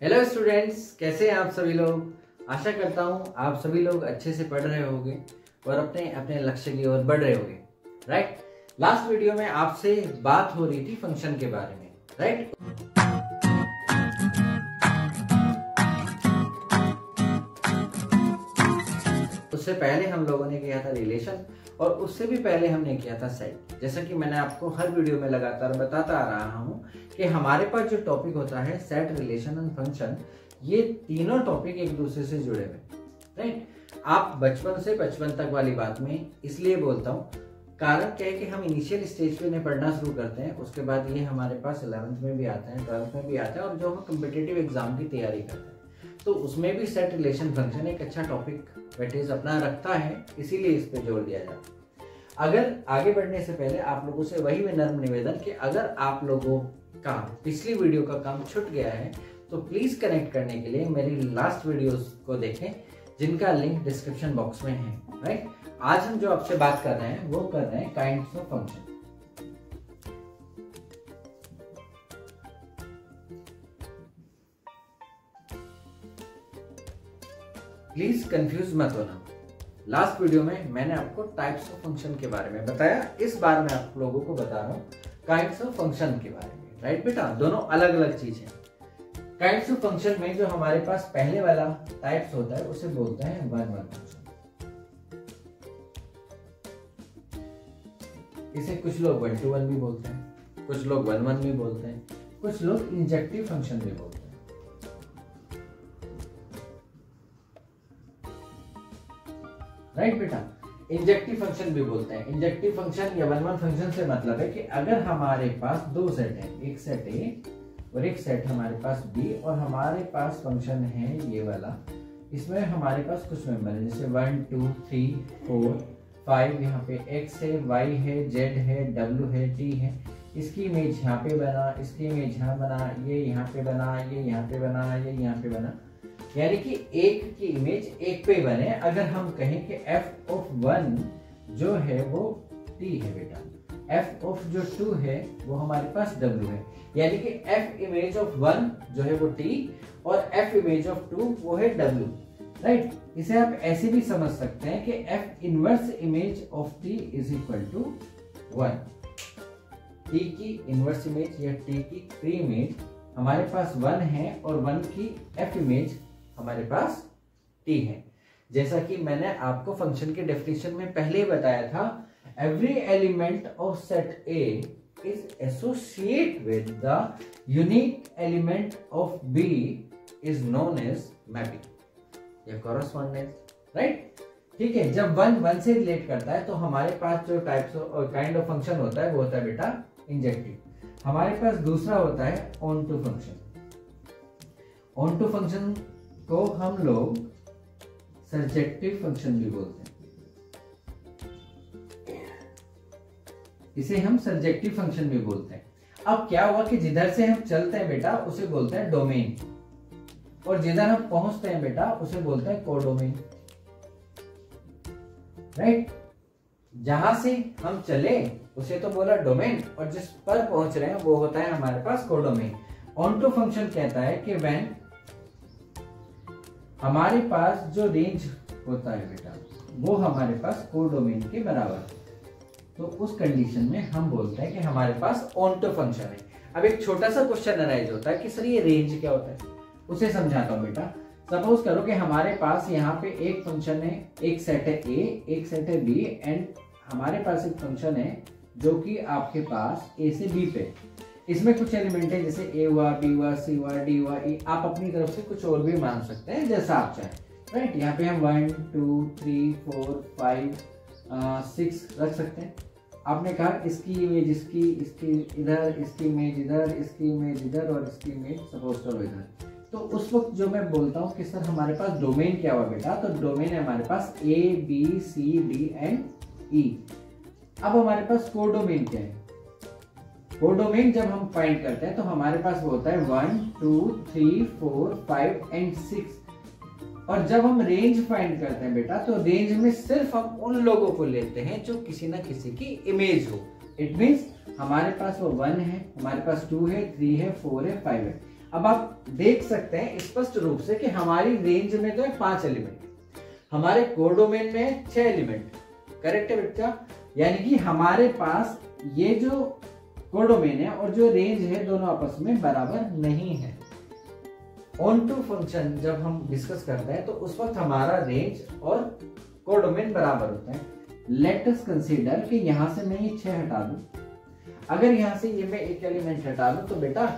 Hello students, कैसे हैं आप सभी लोग। आशा करता हूं आप सभी लोग अच्छे से पढ़ रहे होंगे और अपने अपने लक्ष्य की ओर बढ़ रहे होंगे। राइट। लास्ट वीडियो में आपसे बात हो रही थी फंक्शन के बारे में। राइट। उससे पहले हम लोगों ने किया था रिलेशन और उससे भी पहले हमने किया था सेट। जैसा कि मैंने आपको हर वीडियो में लगातार बताता आ रहा हूं कि हमारे पास जो टॉपिक होता है सेट, रिलेशन एंड फंक्शन, ये तीनों टॉपिक एक दूसरे से जुड़े हुए। राइट। आप बचपन से 55 तक वाली बात में इसलिए बोलता हूँ, कारण क्या है कि हम इनिशियल स्टेज पे इन्हें पढ़ना शुरू करते हैं, उसके बाद ये हमारे पास 11th में भी आते हैं, 12th में भी आते हैं और जो हम कम्पिटिटिव एग्जाम की तैयारी करते हैं तो उसमें भी सेट, रिलेशन, फंक्शन एक अच्छा टॉपिक वेटेज अपना रखता है, इसीलिए इस पे जोर दिया जाता है। अगर आगे बढ़ने से पहले आप लोगों से वही विनम्र निवेदन कि अगर आप लोगों का पिछली वीडियो का काम छूट गया है तो प्लीज कनेक्ट करने के लिए मेरी लास्ट वीडियोस को देखें, जिनका लिंक डिस्क्रिप्शन बॉक्स में है। राइट। आज हम जो आपसे बात कर रहे हैं वो कर रहे हैं kinds of function. Please confuse मत होना। लास्ट वीडियो में मैंने आपको टाइप्स ऑफ फंक्शन के बारे में बताया, इस बार मैं आप लोगों को बता रहा हूँ काइंड्स ऑफ फंक्शन के बारे में। राइट बेटा, दोनों अलग अलग चीज है। काइंड्स ऑफ फंक्शन में जो हमारे पास पहले वाला टाइप्स होता है उसे बोलते हैं वन वन फंक्शन। इसे कुछ लोग 1 to 1 भी बोलते हैं, कुछ लोग 1 1 भी बोलते हैं, कुछ लोग इंजेक्टिव फंक्शन भी बोलते हैं। राइट बेटा, इंजेक्टिव फंक्शन भी बोलते हैं। इंजेक्टिव फंक्शन या 1 1 फंक्शन से मतलब है कि अगर हमारे पास दो सेट है, एक सेट ए और एक सेट हमारे पास बी, और हमारे पास फंक्शन है ये वाला, इसमें हमारे पास कुछ मेंबर है जैसे 1 2 3 4 5, यहाँ पे x है, y है, z है, w है, t है। इसकी इमेज यहाँ पे बना, इसकी इमेज यहाँ बना, ये यहाँ पे बना, ये यहाँ पे बना, ये यहाँ पे बना, यानी कि एक की इमेज एक पे बने। अगर हम कहें कि f of 1 जो है वो t है बेटा, f of जो 2 है वो हमारे पास w है, यानी कि f इमेज ऑफ 1 जो है वो t और f इमेज ऑफ 2 वो है w। राइट। इसे आप ऐसे भी समझ सकते हैं कि f inverse image of t is equal to 1। t की इनवर्स इमेज या t की प्री इमेज हमारे पास 1 है और 1 की f इमेज हमारे पास t है। जैसा कि मैंने आपको फंक्शन के डेफिनेशन में पहले ही बताया था, every element of set A is associate with the unique element of B is known as mapping या correspondence। राइट। ठीक है, जब 1 1 से रिलेट करता है तो हमारे पास जो टाइप्स और काइंड ऑफ फंक्शन होता है वो होता है बेटा इंजेक्टिव। हमारे पास दूसरा होता है onto function. Onto function को हम लोग सर्जेक्टिव फंक्शन भी बोलते हैं। इसे हम सर्जेक्टिव फंक्शन भी बोलते हैं। अब क्या हुआ कि जिधर से हम चलते हैं बेटा उसे बोलते हैं डोमेन, और जिधर हम पहुंचते हैं बेटा उसे बोलते हैं कोडोमेन। राइट। जहां से हम चले उसे तो बोला डोमेन, और जिस पर पहुंच रहे हैं वो होता है हमारे पास कोडोमेन। ऑन टू फंक्शन कहता है कि व्हेन हमारे पास जो रेंज होता है बेटा वो हमारे पास कोडोमेन के बराबर है, तो उस कंडीशन में हम बोलते हैं कि हमारे पास ऑन टू फंक्शन है। अब एक छोटा सा क्वेश्चन अराइज होता है कि सर ये रेंज क्या होता है, उसे समझाता हूं बेटा। सपोज करो कि हमारे पास यहाँ पे एक फंक्शन है, एक सेट है A, एक सेट है B, एंड हमारे पास एक फंक्शन है जो कि आपके पास A से B पे, इसमें कुछ एलिमेंट है जैसे A हुआ, B हुआ, C हुआ, D हुआ, E। आप अपनी तरफ से कुछ और भी मान सकते हैं जैसा आप चाहें। राइट। यहाँ पे हम 1 2 3 4 5 6 रख सकते हैं। आपने कहा इसकी इमेज इसकी इधर, इसकी इमेज इधर, इसकी इमेज इधर और इसकी इमेज सपोज करो इधर। तो उस वक्त जो मैं बोलता हूँ कि सर हमारे पास डोमेन क्या हुआ बेटा, तो डोमेन है हमारे पास A B C D and E। अब हमारे पास कोडोमेन क्या है? कोडोमेन जब हम फाइंड करते हैं तो हमारे पास वो होता है 1 2 3 4 5 एंड 6, और जब हम रेंज फाइंड करते हैं बेटा तो रेंज में सिर्फ हम उन लोगों को लेते हैं जो किसी ना किसी की इमेज हो। इट मींस हमारे पास वो 1 है, हमारे पास 2 है, 3 है, 4 है, 5 है। अब आप देख सकते हैं स्पष्ट रूप से कि हमारी रेंज में तो है 5 एलिमेंट, हमारे कोडोमेन में 6 एलिमेंट। करेक्ट है बच्चा? यानी कि हमारे पास ये जो कोडोमेन है और जो रेंज है दोनों आपस में बराबर नहीं है। ऑन टू फंक्शन जब हम डिस्कस करते हैं तो उस वक्त हमारा रेंज और कोडोमेन बराबर होता है। लेट अस कंसीडर कि यहां से मैं ये 6 हटा दूं। अगर यहां से ये मैं एक एलिमेंट हटा दूं तो बेटा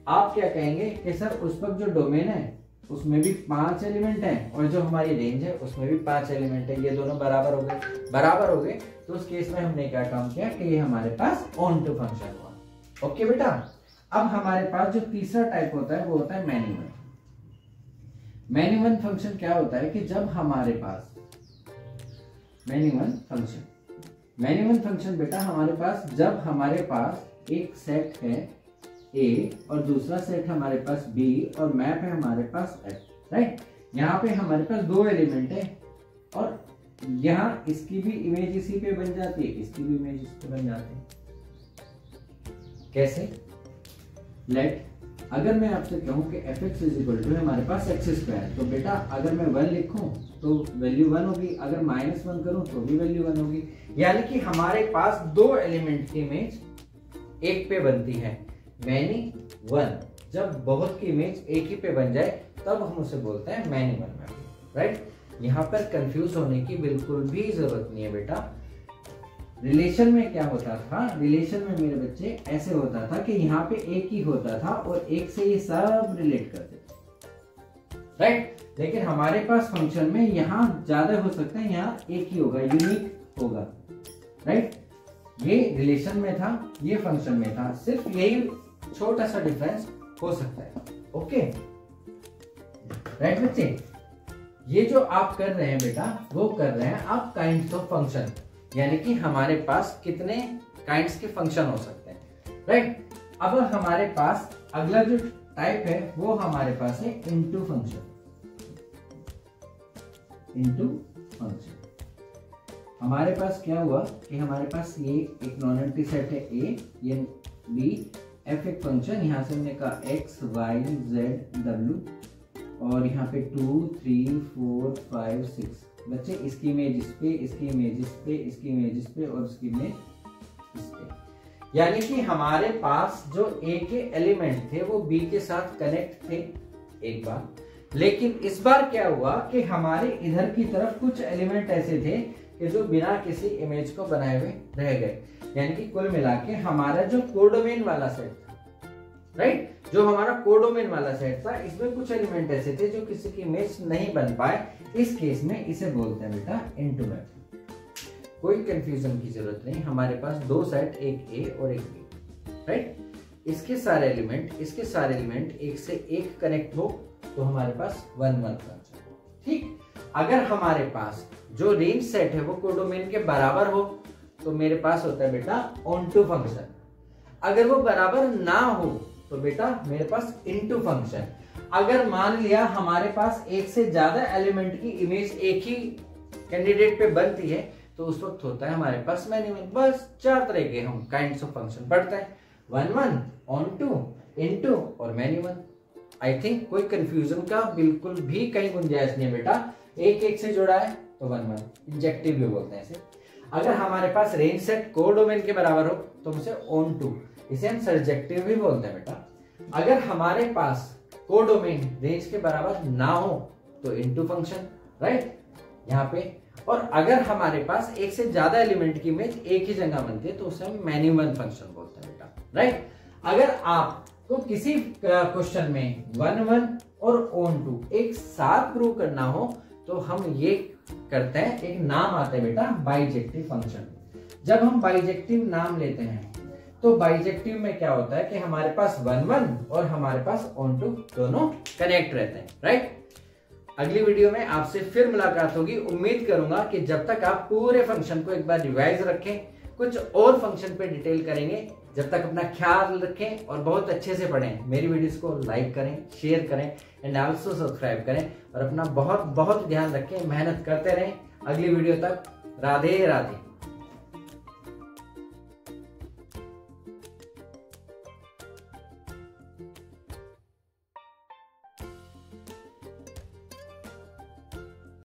आप क्या कहेंगे कि सर उस वक्त जो डोमेन है उसमें भी 5 एलिमेंट हैं और जो हमारी रेंज है उसमें भी 5 एलिमेंट है, ये दोनों बराबर हो गए। बराबर हो गए तो उस केस में हमने क्या काम किया कि ये हमारे पास ऑन टू फंक्शन हुआ। ओके बेटा, अब हमारे पास जो तीसरा टाइप होता है वो होता है many one. Many one function क्या होता है कि जब हमारे पास मैनी वन फंक्शन बेटा हमारे पास जब हमारे पास एक सेट है A और दूसरा सेट हमारे पास B और मैप है हमारे पास F, राइट। यहाँ पे हमारे पास 2 एलिमेंट है और यहाँ इसकी भी इमेज इसी पे बन जाती है, इसकी भी इमेज इस पे बन जाती है। कैसे? लेट अगर मैं आपसे कहूं कि fx = हमारे पास x², तो बेटा अगर मैं 1 लिखूं तो वैल्यू 1 होगी, अगर -1 करूं तो भी वैल्यू 1 होगी। यानी कि हमारे पास 2 एलिमेंट की इमेज एक पे बनती है। मैनी वन, जब बहुत की इमेज एक ही पे बन जाए तब हम उसे बोलते हैं मैनी वन मैपिंग, राइट। यहाँ पर कंफ्यूज होने की बिल्कुल भी जरूरत नहीं है बेटा। रिलेशन में क्या होता था, रिलेशन में मेरे बच्चे ऐसे होता था कि यहाँ पे एक ही होता था और एक से ये सब रिलेट करते थे, राइट। लेकिन हमारे पास फंक्शन में यहाँ ज्यादा हो सकता है, यहाँ एक ही होगा, यूनिक होगा, राइट। ये रिलेशन में था, ये फंक्शन में था, सिर्फ यही छोटा सा डिफरेंस हो सकता है। ओके राइट बच्चे, ये जो आप कर रहे हैं बेटा वो कर रहे हैं आप काइंड्स ऑफ फंक्शन, यानी कि हमारे पास कितने काइंड्स के फंक्शन हो सकते हैं, राइट। अब हमारे पास अगला जो टाइप है वो हमारे पास है इनटू फंक्शन। इनटू फंक्शन हमारे पास क्या हुआ कि हमारे पास ये एक नॉन एम्प्टी सेट है A, ये B, F एक फंक्शन, यहाँ से हमने कहा x, y, z, w और यहाँ पे 2, 3, 4, 5, 6 बच्चे, इसकी इमेज इस पे, इसकी इमेज इस पे, इसकी इमेज इस पे और इसकी इमेज इस पे। यानी कि हमारे पास जो A के एलिमेंट थे वो B के साथ कनेक्ट थे एक बार, लेकिन इस बार क्या हुआ कि हमारे इधर की तरफ कुछ एलिमेंट ऐसे थे कि जो बिना किसी इमेज को बनाए हुए रह गए। यानी कि कुल मिला के हमारा जो कोडोमेन वाला सेट था, राइट, जो हमारा कोडोमेन वाला सेट था, इसमें कुछ एलिमेंट ऐसे थे जो किसी की इमेज नहीं बन पाए। इस केस में इसे बोलते हैं बेटा इनटू मैपिंग। कोई कंफ्यूजन की जरूरत नहीं, हमारे पास 2 सेट, एक A और एक B, राइट। इसके सारे एलिमेंट एक से एक कनेक्ट हो तो हमारे पास 1 1 फंक्शन, ठीक। अगर हमारे पास जो रेंज सेट है वो कोडोमेन के बराबर हो तो मेरे पास होता है बेटा ऑन टू फंक्शन। अगर वो बराबर ना हो तो बेटा मेरे पास इनटू फंक्शन। अगर मान लिया हमारे पास एक से ज्यादा एलिमेंट की इमेज एक ही कैंडिडेट पे बनती है तो उस वक्त होता है हमारे पास मैनी वन। बस 4 तरह के हम काइंड्स ऑफ फंक्शन पढ़ते हैं, 1 1, ऑन टू, इनटू और मैनी वन। आई थिंक कोई कंफ्यूजन का बिल्कुल भी कहीं गुंजाइश नहीं है बेटा। एक से जुड़ा है तो 1 1, इंजेक्टिव भी बोलते हैं इसे। अगर हमारे पास रेंज सेट कोडोमेन के बराबर हो तो उसे ऑन टू, इसे हम सर्जेक्टिव भी बोलते हैं बेटा। अगर हमारे पास कोडोमेन रेंज के बराबर ना हो तो इनटू फंक्शन, राइट, यहाँ पे। और अगर हमारे पास एक से ज्यादा एलिमेंट की इमेज एक ही जगह बनती है तो उसे हम मैनी वन फंक्शन बोलते हैं बेटा, राइट। अगर आपको किसी क्वेश्चन में 1 1 और ऑन टू एक साथ प्रूव करना हो तो हम ये करते हैं, एक नाम आता है बेटा बाइजेक्टिव फंक्शन। जब हम बाइजेक्टिव नाम लेते हैं तो बाइजेक्टिव में क्या होता है कि हमारे पास 1 1 और हमारे पास ऑन टू दोनों कनेक्ट रहते हैं, राइट। अगली वीडियो में आपसे फिर मुलाकात होगी। उम्मीद करूंगा कि जब तक आप पूरे फंक्शन को एक बार रिवाइज रखें, कुछ और फंक्शन पे डिटेल करेंगे। जब तक अपना ख्याल रखें और बहुत अच्छे से पढ़ें। मेरी वीडियोस को लाइक करें, शेयर करें एंड ऑल्सो सब्सक्राइब करें और अपना बहुत बहुत ध्यान रखें, मेहनत करते रहें। अगली वीडियो तक राधे राधे।